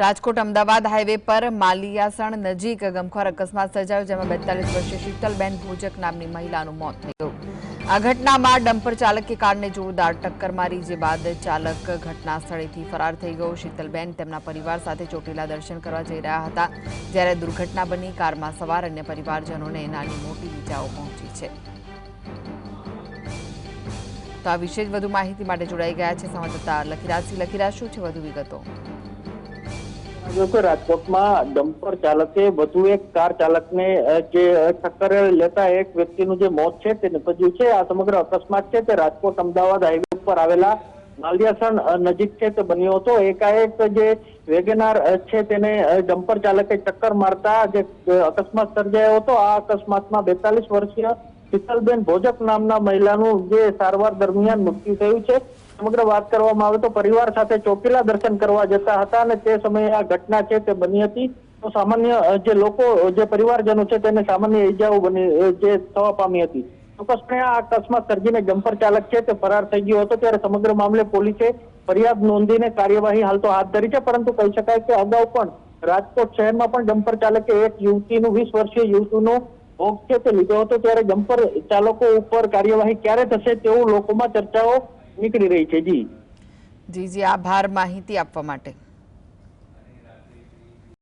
Rajkot Ahmedabad highway પર માલિયાસણ નજીક ગમખ્વાર અકસ્માત સર્જાયો, જેમાં 42 વર્ષીય શીતલબેન ભોજક નામની મહિલાનું મોત થયું. આ ઘટનામાં ડમ્પર ચાલકે કારને જોરદાર ટક્કર મારી, જે બાદ ચાલક ઘટના સ્થળેથી ફરાર થઈ ગયો. શીતલબેન તેમના પરિવાર સાથે ચોટીલા દર્શન કરવા જઈ રહ્યા હતા, જ્યારે દુર્ઘટના બની. કારમાં સવાર અન્ય પરિવારજનોને નાની મોટી ઈજાઓ પહોંચી છે. તો આ વિશે વધુ માહિતી માટે જોડાઈ ગયા છે સંવાદદાતા લખીરાજસિંહ. લખીરાજ, શું છે વધુ વિગતો? રાજકોટમાં ડમ્પર ચાલકે વધુ એક કાર ચાલકને જે ટક્કર લેતા એક વ્યક્તિનું જે મોત છે તે નીપજ્યું છે. આ સમગ્ર અકસ્માત છે તે રાજકોટ અમદાવાદ હાઈવે ઉપર આવેલા માલિયાસણ નજીક છે તે બન્યો હતો. એકાએક જે વેગેનાર છે તેને ડમ્પર ચાલકે ટક્કર મારતા જે અકસ્માત સર્જાયો હતો. આ અકસ્માતમાં 42 વર્ષીય શીતલબેન ભોજક નામના મહિલાનું જે સારવાર દરમિયાન મૃત્યુ થયું છે. સમગ્ર વાત કરવામાં આવે તો પરિવાર સાથે ચોટીલા દર્શન કરવા જતા હતા અને તે સમયે આ ઘટના છે તે બની હતી. તો સામાન્ય જે લોકો જે પરિવારજનો છે તેને સામાન્ય ઈજાઓ બની જે થવા પામી હતી. ચોક્કસપણે આ અકસ્માત સર્જીને ડમ્પર ચાલક છે તે ફરાર થઈ ગયો હતો. ત્યારે સમગ્ર મામલે પોલીસે ફરિયાદ નોંધીને કાર્યવાહી હાલ તો હાથ ધરી છે. પરંતુ કહી શકાય કે અગાઉ પણ રાજકોટ શહેરમાં પણ ડમ્પર ચાલકે એક યુવતીનું 20 વર્ષીય યુવતીનો ભોગ છે તે લીધો હતો. ત્યારે ડમ્પર ચાલકો ઉપર કાર્યવાહી ક્યારે થશે તેવું લોકોમાં ચર્ચાઓ નીકળી રહી છે. જી આભાર માહિતી આપવા માટે.